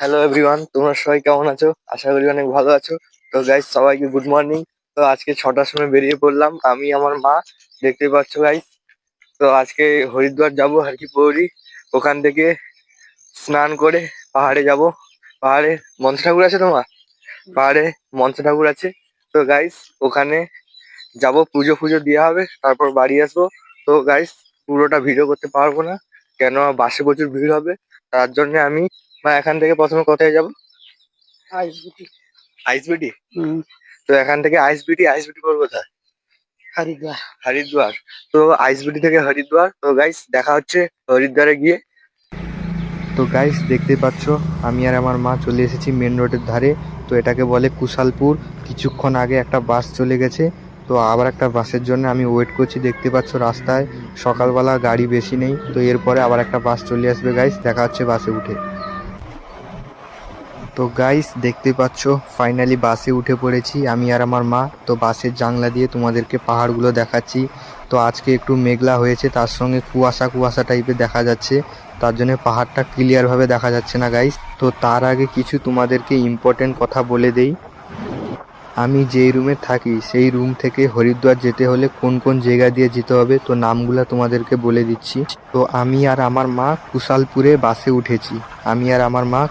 Hello everyone, তোমরা সবাই কেমন আছো? আশা করি অনেক ভালো আছো। তো গাইস, সবাইকে গুড মর্নিং। তো আজকে 6টার সময় বেরিয়ে পড়লাম আমি আমার মা, দেখতেই পাচ্ছ গাইস। তো আজকে হরিদ্বার যাব আর কি পৌরি। ওখান থেকে স্নান করে পাহাড়ে যাব। পাহাড়ে মনসা ঠাকুর আছে তোমার? পাহাড়ে মনসা ঠাকুর আছে। তো গাইস, ওখানে যাব, পুজো ফুজো দেওয়া হবে, তারপর বাড়ি আসবো। তো গাইস, পুরোটা ভিডিও করতে পারবো না, কেন বাসে প্রচুর ভিড় হবে। তার জন্য আমি এখান থেকে প্রথমে কোথায় যাব? আইসবিটি। আইসবিটি। তো এখান থেকে আইসবিটি করবো কোথায়? হরিদ্বার। হরিদ্বার। তো আইসবিটি থেকে হরিদ্বার। তো গাইস, দেখা হচ্ছে হরিদ্বারে গিয়ে। তো গাইস, দেখতে পাচ্ছ আমি আর আমার মা চলে এসেছি মেন রোডের ধারে। তো এটাকে বলে কুশালপুর। কিছুক্ষণ আগে একটা বাস চলে গেছে, তো আবার একটা বাসের জন্য আমি ওয়েট করছি। দেখতে পাচ্ছ রাস্তায় সকালবেলা গাড়ি বেশি নেই, তো এরপরে আবার একটা বাস চলে আসবে। গাইস, দেখা হচ্ছে বাসে উঠে। তো গাইস, দেখতে পাচ্ছ ফাইনালি বাসে উঠে পড়েছি আমি আর আমার মা। তো বাসের জানলা দিয়ে তোমাদেরকে পাহাড়গুলো দেখাচ্ছি। তো আজকে একটু মেঘলা হয়েছে, তার সঙ্গে কুয়াশা কুয়াশা টাইপের দেখা যাচ্ছে, তার জন্য পাহাড়টা ক্লিয়ারভাবে দেখা যাচ্ছে না গাইস। তো তার আগে কিছু তোমাদেরকে ইম্পর্টেন্ট কথা বলে দেই। আমি যেই রুমে থাকি সেই রুম থেকে হরিদ্বার যেতে হলে কোন কোন জায়গা দিয়ে যেতে হবে, তো নামগুলো তোমাদেরকে বলে দিচ্ছি। তো আমি আর আমার মা কুশালপুরে বাসে উঠেছি।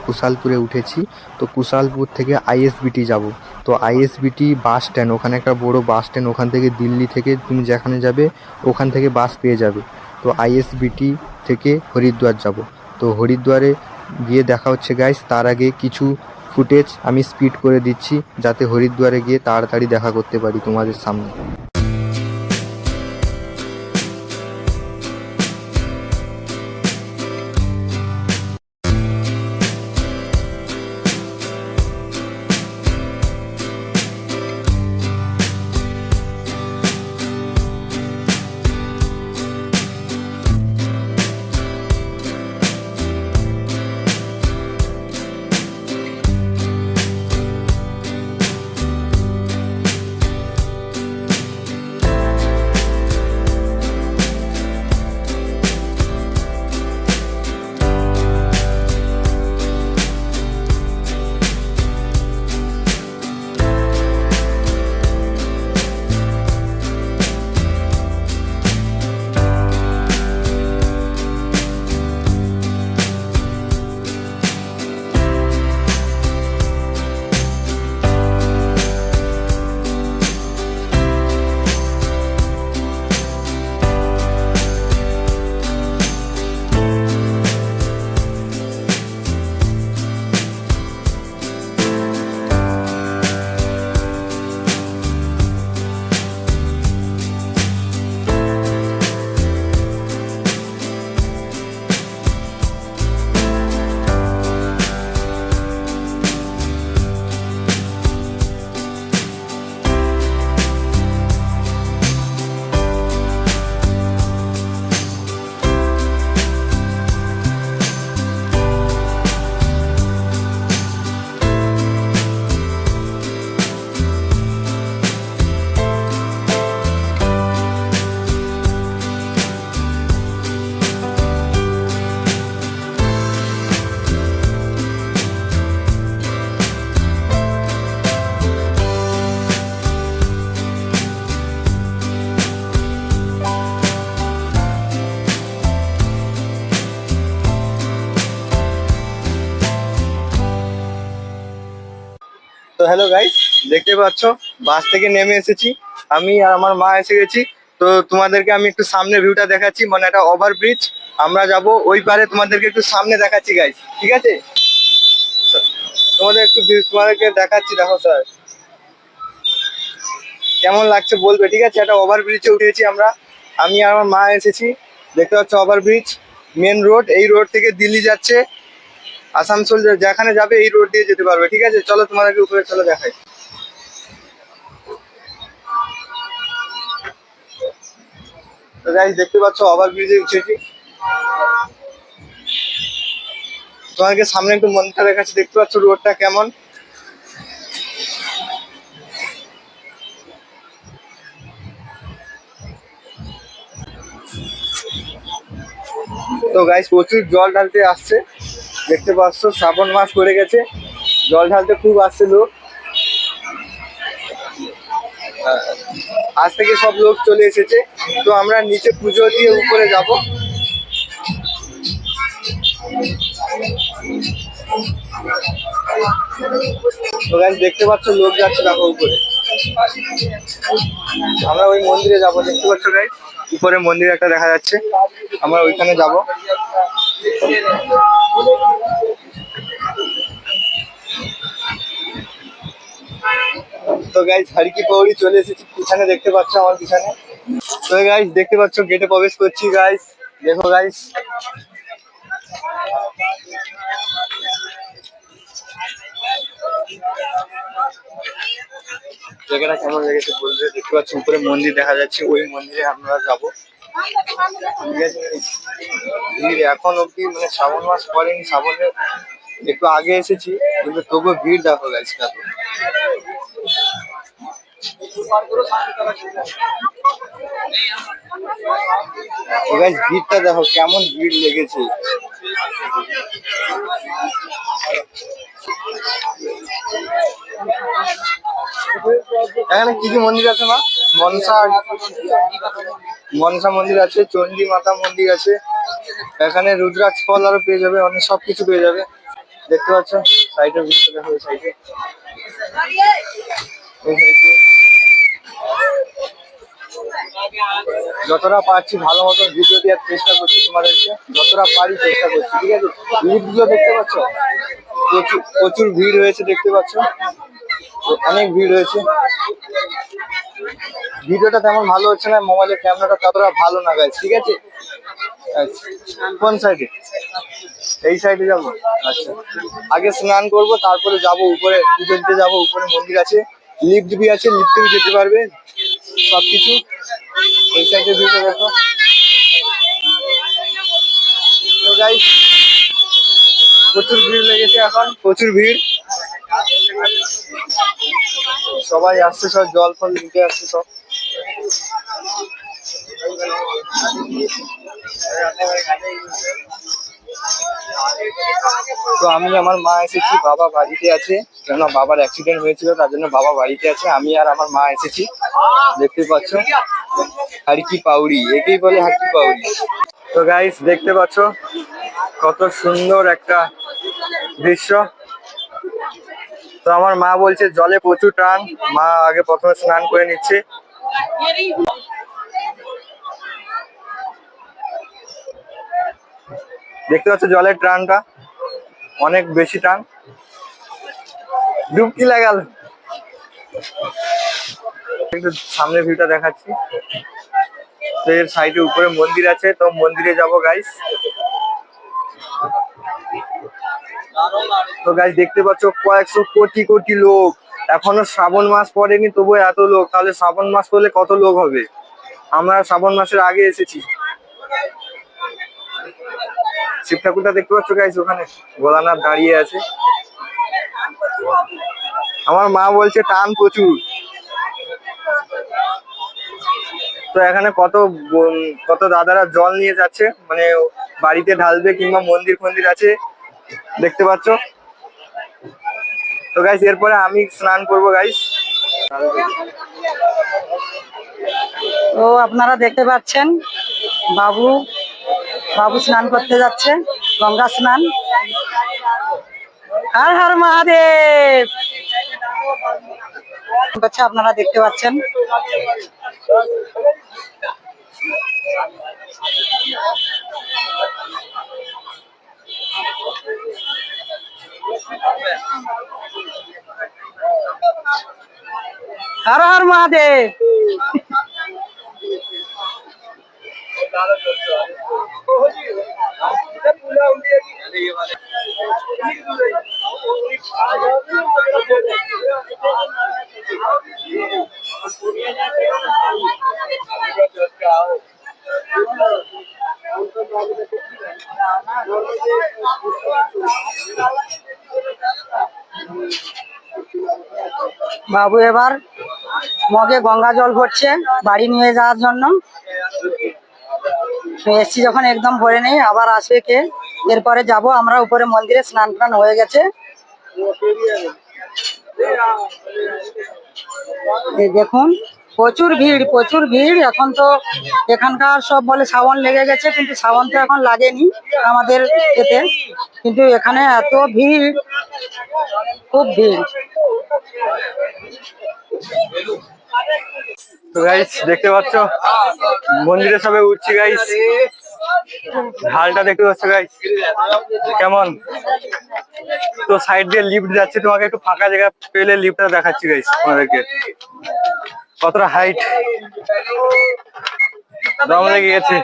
কুশালপুরে উঠেছি। তো কুশালপুর থেকে আইএসবিটি যাব। তো আইএসবিটি বাস স্ট্যান্ড, ওখানে একটা বড় বাস স্ট্যান্ড, ওখান থেকে দিল্লি থেকে তুমি যেখানে যাবে ওখান থেকে বাস পেয়ে যাবে। তো আইএসবিটি থেকে হরিদ্বার যাব। তো হরিদ্বারে গিয়ে দেখা হচ্ছে গাইস। তার আগে কিছু ফুটেজ আমি স্পিড করে দিচ্ছি, যাতে হরিদ্বারে গিয়ে তাড়াতাড়ি দেখা করতে পারি তোমাদের সামনে। তো হ্যালো গাইস, দেখতে পাচ্ছ বাস থেকে নেমে এসেছি, আমি আর আমার মা এসে গেছি। তো তোমাদেরকে আমি একটু সামনে ভিউটা দেখাচ্ছি, মানে একটা ওভারব্রিজ। আমরা যাব ওই পারে, তোমাদেরকে একটু সামনে দেখাচ্ছি গাইস, ঠিক আছে? তোমাদেরকে দেখাচ্ছি, দেখো স্যার কেমন লাগছে বলবে, ঠিক আছে? একটা ওভারব্রিজে উঠেছি আমরা, আমি আর আমার মা এসেছি। দেখতে পাচ্ছ ওভারব্রিজ, মেন রোড। এই রোড থেকে দিল্লি যাচ্ছে, আসানসোল যেখানে যাবে এই রোড দিয়ে যেতে পারবে, ঠিক আছে? চলো তোমাদেরকে উপরে চলো দেখাই। তো গাইস, দেখতে পাচ্ছ ওভারব্রিজে উঠেছি। তোমাদেরকে সামনে একটু মনটা দেখাচ্ছি, দেখতে পাচ্ছ রোডটা কেমন। তো গাইস, প্রচুর জল ঢালতে আসছে, দেখতে পাচ্ছ শ্রাবণ মাস পড়ে গেছে, জল ঢালতে খুব আসছে লোক। আজ থেকে সব লোক চলে এসেছে। তো আমরা নিচে পুজো দিয়ে উপরে যাব। তো গাইস দেখতে পাচ্ছ লোক যাচ্ছে দেখো উপরে। আমরা ওই মন্দিরে যাব, দেখতে পাচ্ছ গাইস উপরে মন্দির একটা দেখা যাচ্ছে, আমরা ওইখানে যাব। তো গাইস হারকি পাউড়ি চলে এসেছি, পিছনে দেখতে পাচ্ছ আমার পিছনে। তো গাইস দেখতে পাচ্ছ গেটে প্রবেশ করছি গাইস, দেখো গাইস। জায়গাটা কেমন লেগেছে বলবে। দেখতে পাচ্ছ উপরে মন্দির দেখা যাচ্ছে, ওই মন্দিরে আমরা যাবো। ঠিক আছে, ভিড় এখন অব্দি মানে শ্রাবণ মাস পরেনি, শ্রাবণের একটু আগে এসেছি কিন্তু তবুও ভিড় দেখো গাইস কত। ভিড়টা দেখো কেমন ভিড় লেগেছে। এখানে কি কি মন্দির আছে মা? মনসা মনসা মন্দির আছে, চণ্ডী মাতা মন্দির আছে, এখানে রুদ্রাক্ষ ফল আরো পেয়ে যাবে, অনেক সবকিছু পেয়ে যাবে। দেখতে পাচ্ছ সাইডের ভিতরে দেখো, সাইডে যতটা পারছি ভালো মতো ভিডিও দেওয়ার চেষ্টা করছি তোমাদেরকে, যতটা পারি চেষ্টা করছি। ঠিক আছে, লিফটগুলো দেখতে পাচ্ছ, প্রচুর প্রচুর ভিড় হয়েছে, দেখতে পাচ্ছ অনেক ভিড় হয়েছে। ভিডিওটা তেমন ভালো হচ্ছে না, মোবাইলের ক্যামেরাটা ততটা ভালো না গাইস। ঠিক আছে, কোন সাইডে? এই সাইডে যাবো। আচ্ছা, আগে স্নান করব তারপরে যাব উপরে, পুজো দিতে যাবো। উপরে মন্দির আছে, লিফট বি আছে, লিফটে যেতে পারবে সবকিছু। এই সাইডে ভিডিও দেখো। তো গাইস প্রচুর ভিড় লেগেছে, এখন প্রচুর ভিড়, সবাই আসছে, সব জল ফল নিতে আসছে সব। তো আমি আমার মা এসেছি, বাবা বাড়িতে আছে, কেননা বাবার অ্যাক্সিডেন্ট হয়েছিল তার জন্য বাবা বাড়িতে আছে। আমি আর আমার মা এসেছি, দেখতে পাচ্ছ হারকি পাউড়ি, একেই বলে হারকি পাউড়ি। তো গাইস দেখতে পাচ্ছ কত সুন্দর একটা দৃশ্য। তো আমার মা বলছে জলে প্রচুর টান, মা আগে প্রথমে স্নান করে নিচ্ছে। দেখতে পাচ্ছ জলের টানটা অনেক বেশি টান, ডুবকি লাগাল। একটু সামনে ভিউটা দেখাচ্ছি। তো এর সাইডে উপরে মন্দির আছে, তো মন্দিরে যাব গাইস। তো গাইস দেখতে পাচ্ছ কয়েকশো কোটি কোটি লোক, এখনো শ্রাবণ মাস পড়েনি তবু এত লোক, তাহলে শ্রাবণ মাস পড়লে কত লোক হবে। আমরা শ্রাবণ মাসের আগে এসেছি। শিব ঠাকুরটা দেখতে পাচ্ছ গাইস, ওখানে ভোলানাথ দাঁড়িয়ে আছে। আমার মা বলছে টান প্রচুর। তো এখানে কত কত দাদারা জল নিয়ে যাচ্ছে, মানে বাড়িতে ঢালবে কিংবা মন্দির ফন্দির আছে, দেখতে পাচ্ছ। তো গাইস এরপরে আমি স্নান করবো গাইস। তো আপনারা দেখতে পাচ্ছেন বাবু বাবু স্নান করতে যাচ্ছে, গঙ্গা স্নান। হর হর মহাদেব। আপনারা দেখতে পাচ্ছেন। হর হর মহাদেব। বাবু এবার মগে গঙ্গা জল ভরছে বাড়ি নিয়ে যাওয়ার জন্য। তো এসছি যখন একদম ভরে নেই, আবার আসবে কে। এরপরে যাব আমরা উপরে মন্দিরে, স্নান টান হয়ে গেছে। এই দেখুন প্রচুর ভিড়, প্রচুর ভিড়। এখন তো এখানকার সব বলে শ্রাবণ লেগে গেছে, কিন্তু শ্রাবণ তো এখন লাগেনি আমাদের এতে। কিন্তু এখানে এত ভিড়, খুব ভিড়। তো গাইস দেখতে পাচ্ছ মন্দিরে সবে উঠছি গাইস। ঢালটা দেখতে পাচ্ছ গাইস কেমন। তো সাইড দিয়ে লিফট যাচ্ছে, তোমাকে একটু ফাঁকা জায়গা পেলে লিফটটা দেখাচ্ছি গাইস তোমাদেরকে। কতটা হাইট, দম লেগে গেছে।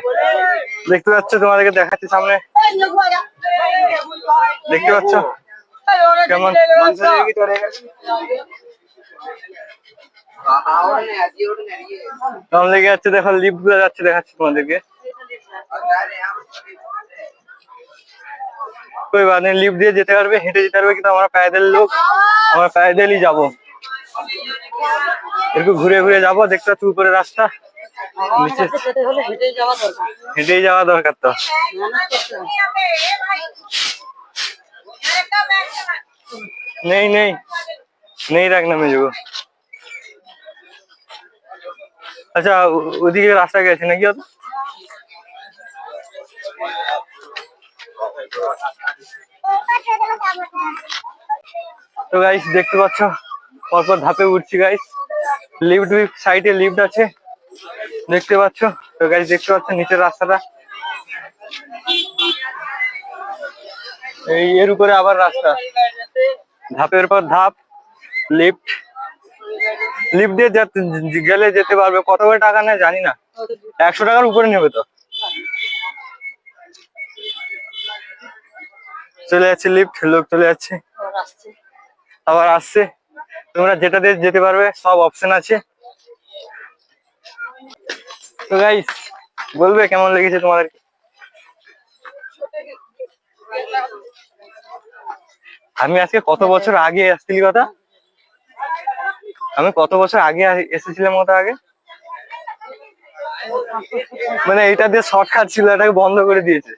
দেখতে পাচ্ছ, তোমাদেরকে দেখাচ্ছি সামনে। দেখতে পাচ্ছ কেমন দম লেগে যাচ্ছে। দেখো লিফট গুলো যাচ্ছে, দেখাচ্ছি তোমাদেরকে। কই বাদ নেই, লিফট দিয়ে যেতে পারবে, হেঁটে যেতে পারবে, কিন্তু আমরা পায়দল লোক, আমরা পায়দলই যাবো। একটু ঘুরে ঘুরে যাবো। দেখতে পাচ্ছ উপরে রাস্তা, নিচে হেঁটেই যাওয়া দরকার। তো নেই নেই নেই, রাখ না মেজো। আচ্ছা ওদিকে রাস্তা গেছে নাকি? তো গাইস দেখতে পাচ্ছ পরপর ধাপে উঠছি গাইস। লিফট সাইডে লিফট আছে, দেখতে পাচ্ছ। তো গাইস দেখতে পাচ্ছ নিচের রাস্তাটা, এই এর উপরে আবার রাস্তা, ধাপের পর ধাপ। লিফট লিফট দিয়ে গেলে যেতে পারবে। কত করে টাকা নেয় জানি না, 100 টাকার উপরে নেবে। তো চলে যাচ্ছে লিফট, লোক চলে যাচ্ছে, আবার আসছে। তোমরা যেটা দিয়ে যেতে পারবে, সব অপশন আছে। তো গাইস বলবে কেমন লেগেছে তোমাদের। আমি আজকে কত বছর আগে আসছিলি কথা, আমি কত বছর আগে এসেছিলাম কথা আগে, মানে এটা দিয়ে শর্টকাট ছিল, এটাকে বন্ধ করে দিয়েছে।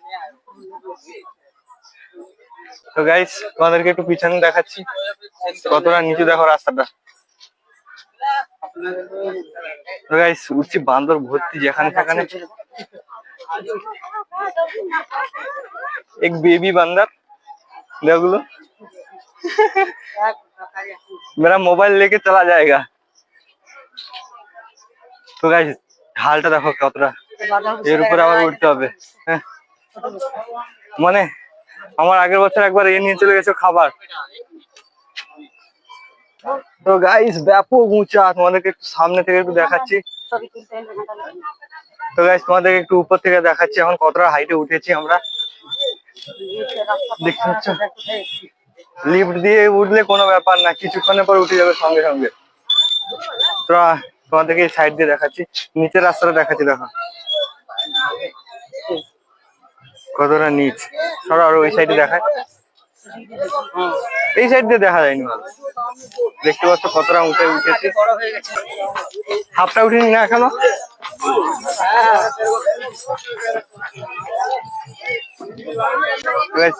তো গাইস তোমাদেরকে একটু পিছনে দেখাচ্ছি, কতটা নিচু দেখো রাস্তাটা। তো গাইস উঠছি, বান্দর ভর্তি যেখানে সেখানে। এক বেবি বান্দর देखो, मेरा मोबाइल लेके चला जाएगा। তো গাইস ঢালটা দেখো কতটা, এর উপরে আবার উঠতে হবে। মানে আমার আগের বছর একবার এ নিয়ে চলে গেছে খাবার। তো গাইস ব্যাপক উঁচা, তোমাদেরকে একটু সামনে থেকে একটু দেখাচ্ছি। তো গাইস তোমাদেরকে একটু উপর থেকে দেখাচ্ছি এখন কতটা হাইটে উঠেছি আমরা। দেখতে পাচ্ছ, লিফট দিয়ে উঠলে কোনো ব্যাপার না, কিছুক্ষণের পর উঠে যাবে সঙ্গে সঙ্গে। তো তোমাদেরকে সাইড দিয়ে দেখাচ্ছি, নিচের রাস্তাটা দেখাচ্ছি। দেখো কতটা নিচ, সরো আরো ওই সাইডে দেখায়, এই সাইড দিয়ে দেখা যায়নি ভালো। দেখতে পাচ্ছ কতটা উঠে উঠেছি, হাফটা উঠিনি না এখনো।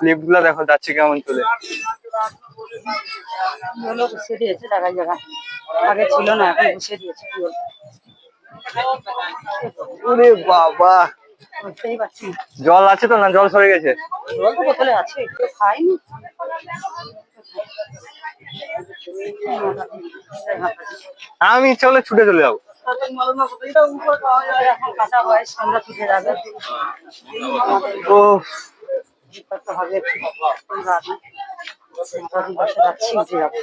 লিফট গুলা দেখো যাচ্ছে কেমন চলে। আগে ছিল না, এখন বসে দিয়েছে। ওরে বাবা, জল আছে তো না, জল সরে গেছে। জল তো বোতলে আছে, কেউ খায়নি। আমি চলে ছুটে চলে যাবো। এখন কাঁচা বয়স, আমরা ছুটে যাবে। ও হবে যাচ্ছি, উঠে যাবো।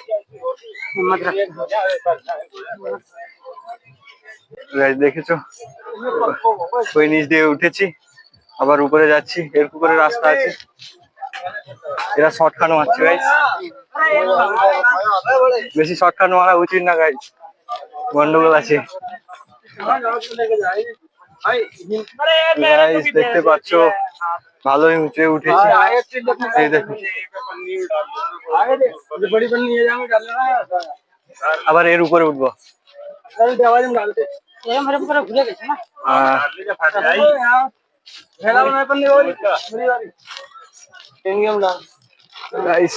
দেখেছো ওই নিচ দিয়ে উঠেছি, আবার উপরে যাচ্ছি। এর উপরে রাস্তা আছে, এরা শর্টকাট মারছে গাইস। বেশি শর্টকাট মারা উচিত না গাইস, গন্ডগোল আছে। গাইস দেখতে পাচ্ছ ভালোই উঁচে উঠেছি। এই দেখো আবার এর উপরে উঠবো। ভুলে গেছে না। গাইস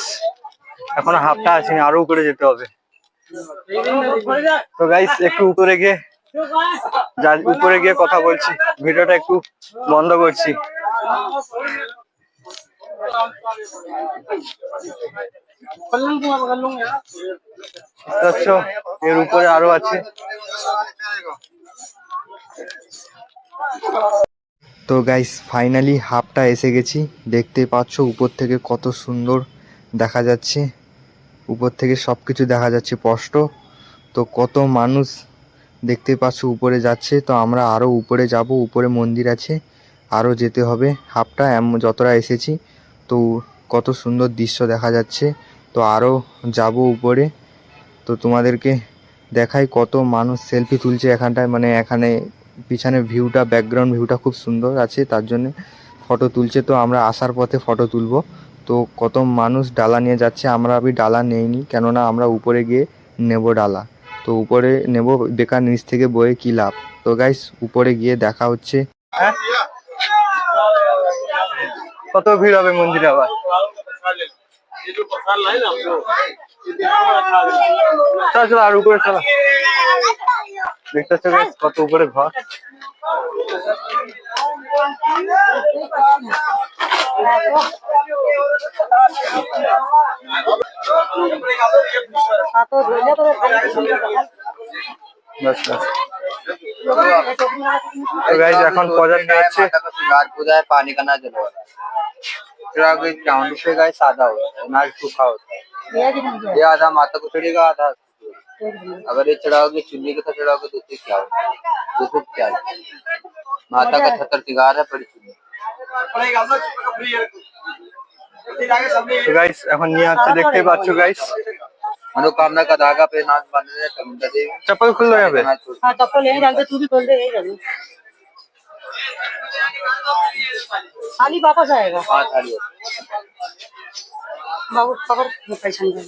এখনো হাফটা আসেনি, আরো উপরে যেতে হবে। তো গাইস একটু উপরে গিয়ে কথা বলছি, ভিডিওটা একটু বন্ধ করছি। আচ্ছা, এর উপরে আরো আছে। তো গাইস ফাইনালি হাফটা এসে গেছি, দেখতেই পাচ্ছ উপর থেকে কত সুন্দর দেখা যাচ্ছে, উপর থেকে সবকিছু দেখা যাচ্ছে স্পষ্ট। তো কত মানুষ দেখতেই পাচ্ছ উপরে যাচ্ছে, তো আমরা আরো উপরে যাব, উপরে মন্দির আছে, আরো যেতে হবে। হাফটা যতটা এসেছি, তো কত সুন্দর দৃশ্য দেখা যাচ্ছে, তো আরো যাব উপরে। তো তোমাদেরকে দেখাই কত মানুষ সেলফি তুলছে এখানটায়, মানে এখানে পিছনে ভিউটা, ব্যাকগ্রাউন্ড ভিউটা খুব সুন্দর আছে, তার জন্য ফটো তুলছে। তো আমরা আসার পথে ফটো তুলবো। তো কত মানুষ ডালা নিয়ে যাচ্ছে, আমরা ডালা নেইনি, কেননা আমরা উপরে গিয়ে নেব ডালা। তো উপরে নেব, বেকার নিচ থেকে বয়ে কি লাভ। তো গাইস উপরে গিয়ে দেখা হচ্ছে। কত ভিড় হবে মন্দিরে আবার। চলো চলো আর উপরে চলো, দেখতে পাচ্ছ গাইস কত উপরে ঘর। बस बस। तो गाइस এখন পজন হচ্ছে, घाट पूजा है, पानी का ना जलवा चिराग ग्राउंड पे गाय सादा होता है ना, सूखा होता है। ये आधा माता को चढ़ेगा, आधा अगर ये चढ़ाओगे चुन्नी के साथ चढ़ाओगे तो उससे क्या होगा, देखो क्या है। माता का छतर सिंगार है, बड़ी चुन्नी। तो गाइस এখন নিয়ে আসছে, দেখতে পাচ্ছ গাইস। मनोकामना का धागा पे नाच बांधने समुद्र देव चप्पल खुल लो यहाँ पे। हाँ चप्पल यहीं डाल दे, तू भी खोल दे, यहीं डाल दे। खाली वापस आएगा हाँ थाली बाबू, पकड़ ये पैसा निकाल,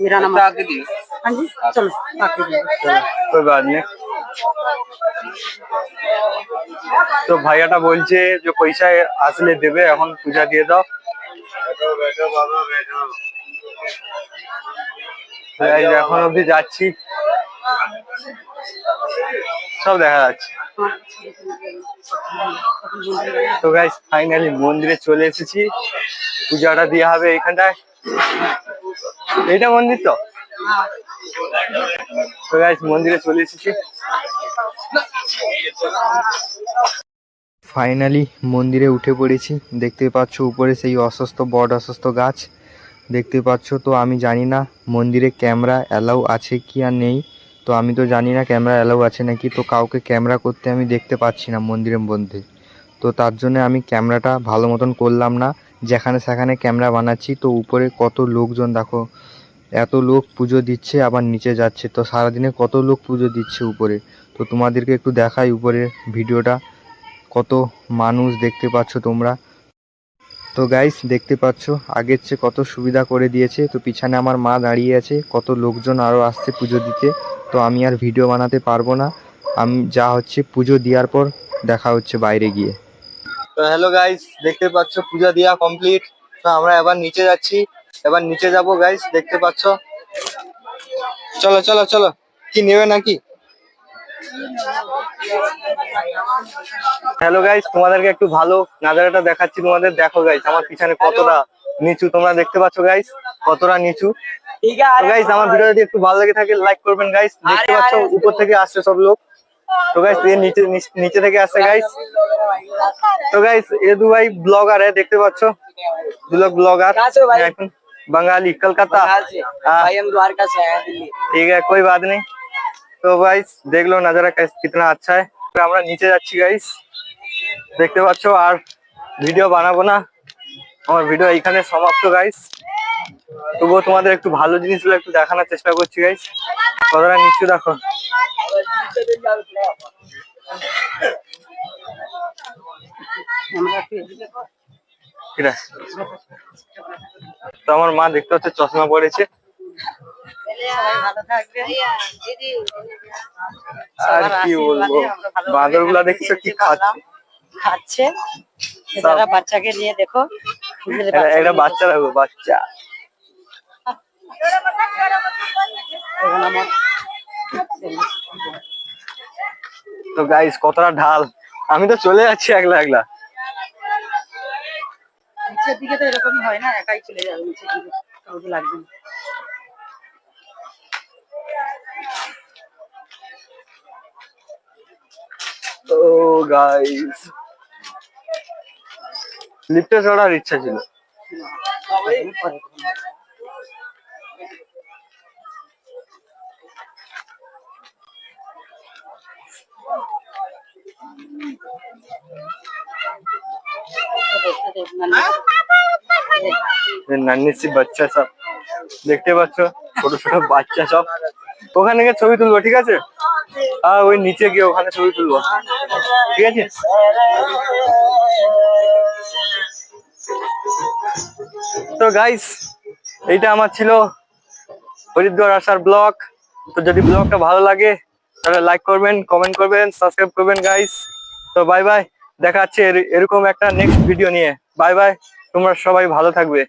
मेरा नाम आके दी। हाँ जी चलो आके दीजिए। चलो कोई बात नहीं। তো ভাইয়াটা বলছে যে পয়সা আসলে দেবে, এখন পূজা দিয়ে দাও। গাইস এখন অবধি যাচ্ছি, সব দেখা যাচ্ছে। তো গাইস ফাইনালি মন্দিরে চলে এসেছি, পূজাটা দেওয়া হবে এইখানটায়। এইটা মন্দির তো। তো গাইস মন্দিরে চলে এসেছি, ফাইনালি মন্দিরে উঠে পড়েছি। দেখতে পাচ্ছ উপরে সেই অসুস্থ বট অসুস্থ গাছ দেখতে পাচ্ছ। তো আমি জানি না মন্দিরে ক্যামেরা অ্যালাউ আছে কি আর নেই, তো আমি তো জানি না ক্যামেরা অ্যালাউ আছে নাকি। তো কাউকে ক্যামেরা করতে আমি দেখতে পাচ্ছি না মন্দিরের মধ্যে, তো তার জন্য আমি ক্যামেরাটা ভালো মতন করলাম না, যেখানে সেখানে ক্যামেরা বানাচ্ছি। তো উপরে কত লোকজন দেখো, এত লোক পুজো দিচ্ছে আবার নিচে যাচ্ছে, তো সারাদিনে কত লোক পুজো দিচ্ছে উপরে। তো তোমাদেরকে একটু দেখাই উপরের ভিডিওটা, কত মানুষ দেখতে পাচ্ছ তোমরা। তো গাইস দেখতে পাচ্ছ আগের চেয়ে কত সুবিধা করে দিয়েছে। তো পিছনে আমার মা দাঁড়িয়ে আছে, কত লোকজন আরও আসছে পুজো দিতে। তো আমি আর ভিডিও বানাতে পারবো না, আমি যা হচ্ছে পুজো দেওয়ার পর দেখা হচ্ছে বাইরে গিয়ে। তো হ্যালো গাইস, দেখতে পাচ্ছ পূজা দেওয়া কমপ্লিট। তো আমরা এবার নিচে যাচ্ছি, এবার নিচে যাব গাইস, দেখতে পাচ্ছ। চলো চলো চলো, কি নেবে নাকি? হ্যালো গাইস, তোমাদেরকে একটু ভালো নাজারাটা দেখাচ্ছি তোমাদের। দেখো গাইস আমার পিছনে কতটা নিচু, তোমরা দেখতে পাচ্ছ গাইস কতটা নিচু। তো গাইস আমার ভিডিও যদি একটু ভালো লেগে থাকে লাইক করবেন গাইস। দেখতে পাচ্ছ উপর থেকে আসছে সব লোক, তো গাইস ये নিচে নিচে থেকে আসছে গাইস। तो गाइस ये दो भाई ब्लॉगर है, देखते पाচ্ছো दो लोग ब्लॉगर बंगाली कलकत्ता। भाई हम द्वारका से आए हैं दिल्ली। ठीक है कोई बात नहीं। तो गाइस देख लो नजारा कितना अच्छा है। আমরা নিচে যাচ্ছি গাইস, দেখতে পাচ্ছো। আর ভিডিও বানাবো না, আমার ভিডিও এইখানে সমাপ্ত গাইস। তবুও তোমাদের একটু ভালো জিনিসগুলো একটু দেখানোর চেষ্টা করছি গাইস। কতটা নিচু দেখো। তো আমার মা দেখতে হচ্ছে চশমা পড়েছে। আর কি বলবো, বাঁদর গুলা দেখছো কি খাচ্ছে। যারা বাচ্চাকে নিয়ে দেখো নিজের এটা বাচ্চা রাখবো, বাচ্চা। এখন আমার তো গাইস কতটা ঢাল, আমি তো চলে যাচ্ছি একলা একলা। নিচের দিকে তো এরকমই হয় না, একাই চলে যাবে নিচের দিকে, কাউকে লাগবে না। তো গাইস লিফটে চড়ার ইচ্ছা ছিল। নান্নি সি বাচ্চা সব দেখতে পাচ্ছ, ছোট ছোট বাচ্চা সব। ওখানে গিয়ে ছবি তুলবো, ঠিক আছে? আর ওই নিচে গিয়ে ওখানে ছবি তুলবো, ঠিক আছে? তো গাইস এইটা আমার ছিল হরিদ্বার আসার ব্লগ। তো যদি ব্লগটা ভালো লাগে তাহলে লাইক করবেন, কমেন্ট করবেন, সাবস্ক্রাইব করবেন গাইস। তো বাই বাই, দেখা হচ্ছে এরকম একটা নেক্সট ভিডিও নিয়ে। বাই বাই, তোমরা সবাই ভালো থাকবে।